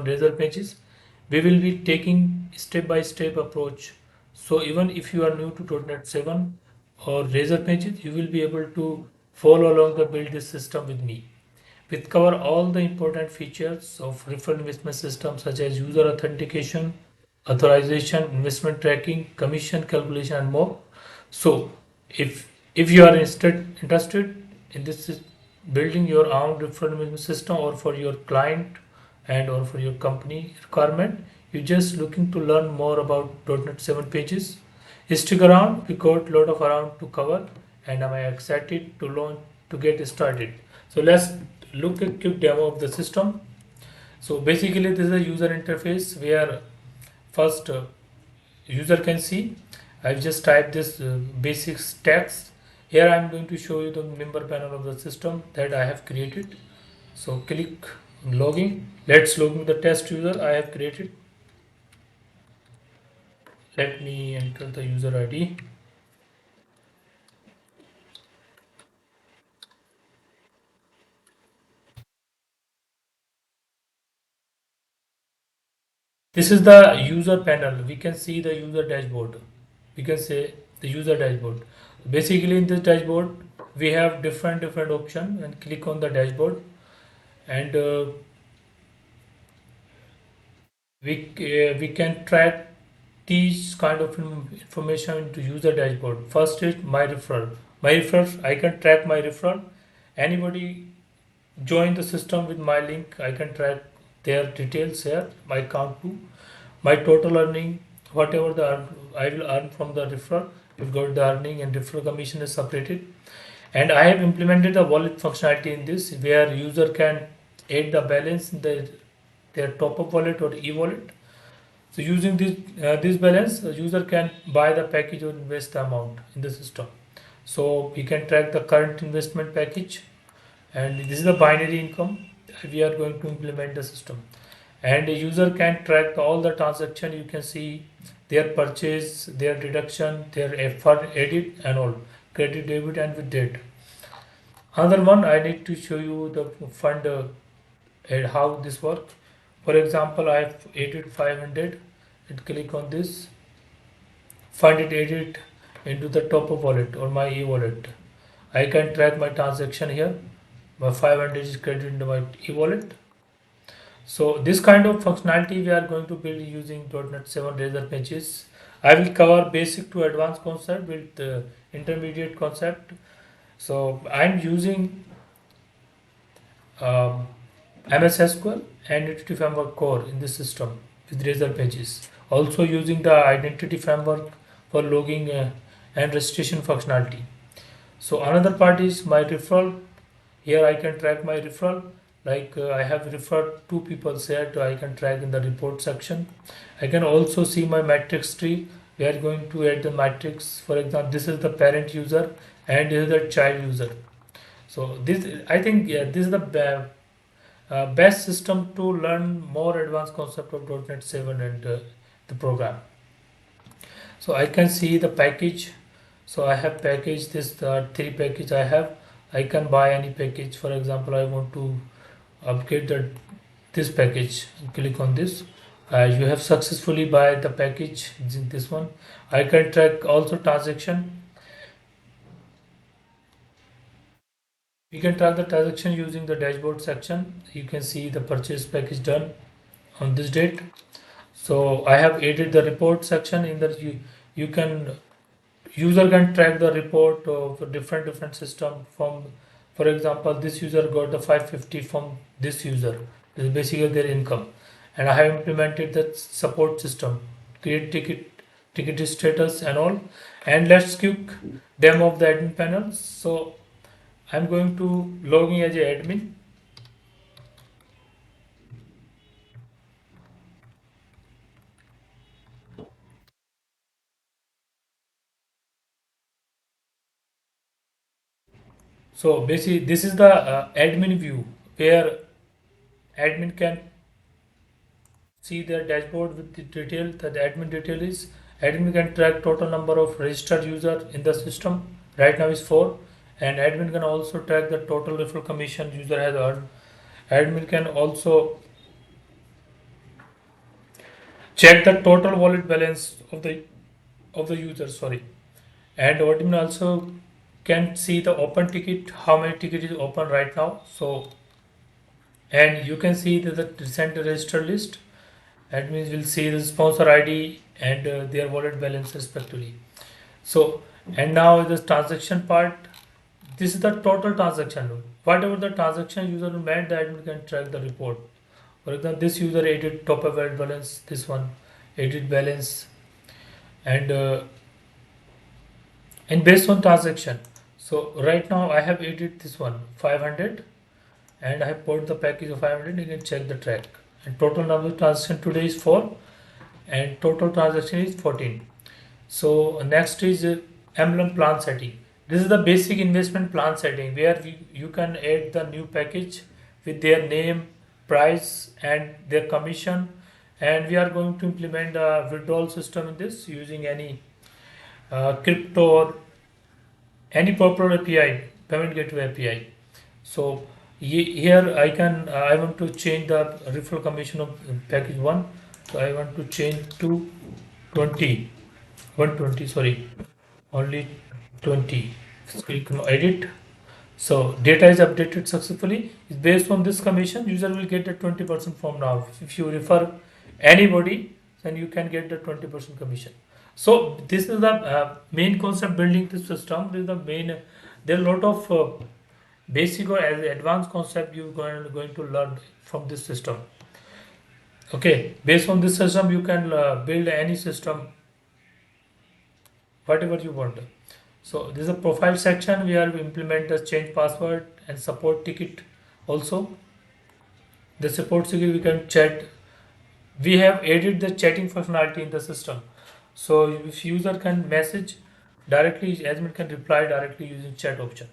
Razor Pages. We will be taking step-by-step approach. So even if you are new to .NET 7 or Razor Pages, you will be able to follow along the build this system with me. We cover all the important features of referral investment system such as user authentication, authorization, investment tracking, commission calculation, and more. So if you are interested in this building your own referral investment system or for your client and or for your company requirement, you're just looking to learn more about .NET 7 pages, stick around. We got a lot of around to cover and I'm excited to learn to get started. So let's look at a quick demo of the system. So basically this is a user interface where first user can see. I've just typed this basics text. Here I'm going to show you the member panel of the system that I have created. So click login. Let's login the test user I have created. Let me enter the user ID. This is the user panel. We can see the user dashboard. We can say the user dashboard. Basically in this dashboard we have different option and click on the dashboard and we can track these kind of information into user dashboard. First is my referral. My referrals, I can track my referral. Anybody join the system with my link, I can track their details here, my count to my total earning, whatever I will earn from the referral. You've got the earning and referral commission is separated. And I have implemented the wallet functionality in this where user can add the balance in their top-up wallet or e-wallet. So using this balance, the user can buy the package or invest the amount in the system. So we can track the current investment package, and this is the binary income we are going to implement the system. And the user can track all the transaction. You can see their purchase, their deduction, their effort, edit, and all credit, debit, and with date. Another one I need to show you the fund and how this works. For example, I have added 500 and click on this, find it edit into the top of wallet or my e-wallet. I can track my transaction here. My 500 is credited into my e-wallet. So this kind of functionality we are going to build using .NET 7 Razor Pages. I will cover basic to advanced concept with the intermediate concept. So I'm using um, MS SQL and Entity Framework core in this system with Razor Pages. Also using the Identity Framework for logging and registration functionality. So another part is my referral. Here I can track my referral. Like I have referred two people here, so I can track in the report section. I can also see my matrix tree. We are going to add the matrix. For example, this is the parent user and this is the child user. So this, I think, yeah, this is the best system to learn more advanced concept of .NET 7 and the program. So I can see the package. So I have package this three package I have. I can buy any package. For example, I want to upgrade this package. Click on this. You have successfully buy the package. This one. I can track also transaction. We can track the transaction using the dashboard section. You can see the purchase package done on this date. So I have added the report section in that you can user can track the report of different system from, for example, this user got the 550 from this user. This is basically their income, and I have implemented the support system, create ticket status and all. And let's quick demo of the admin panel. So I'm going to log in as a admin. So basically this is the admin view where admin can see their dashboard with the detail that the admin detail is. Admin can track total number of registered user in the system. Right now is 4, and admin can also track the total referral commission user has earned. Admin can also check the total wallet balance of the user, sorry. And admin also can see the open ticket, how many ticket is open right now. So, and you can see the recent register list. Admins will see the sponsor ID and their wallet balance respectively. So, and now the transaction part. This is the total transaction load. Whatever the transaction user made, the admin can track the report. For example, this user added top of wallet balance, this one added balance, and based on transaction. So right now I have added this one 500, and I have put the package of 500. You can check the track. And total number of transaction today is 4, and total transaction is 14. So next is emblem plan setting. This is the basic investment plan setting where you can add the new package with their name, price, and their commission. And we are going to implement a withdrawal system in this using any crypto or any popular API, payment gateway API. So here I want to change the referral commission of package 1. So I want to change to 20, 120, sorry, only 20. Click on edit. So data is updated successfully. Based on this commission, user will get the 20% from now. If you refer anybody, then you can get the 20% commission. So this is the main concept building this system. This is the main. There are a lot of basic or advanced concept you going to learn from this system. Okay, based on this system, you can build any system, whatever you want. So this is a profile section where we implement the change password and support ticket also. The support ticket we can chat. We have added the chatting functionality in the system. So if user can message directly, admin can reply directly using chat option.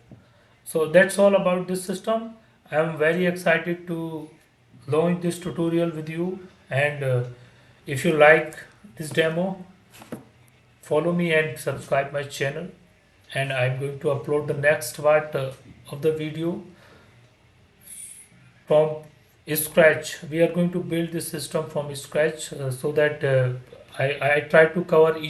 So that's all about this system. I am very excited to launch this tutorial with you, and if you like this demo, follow me and subscribe my channel, and I'm going to upload the next part of the video from scratch. We are going to build this system from scratch so that I try to cover each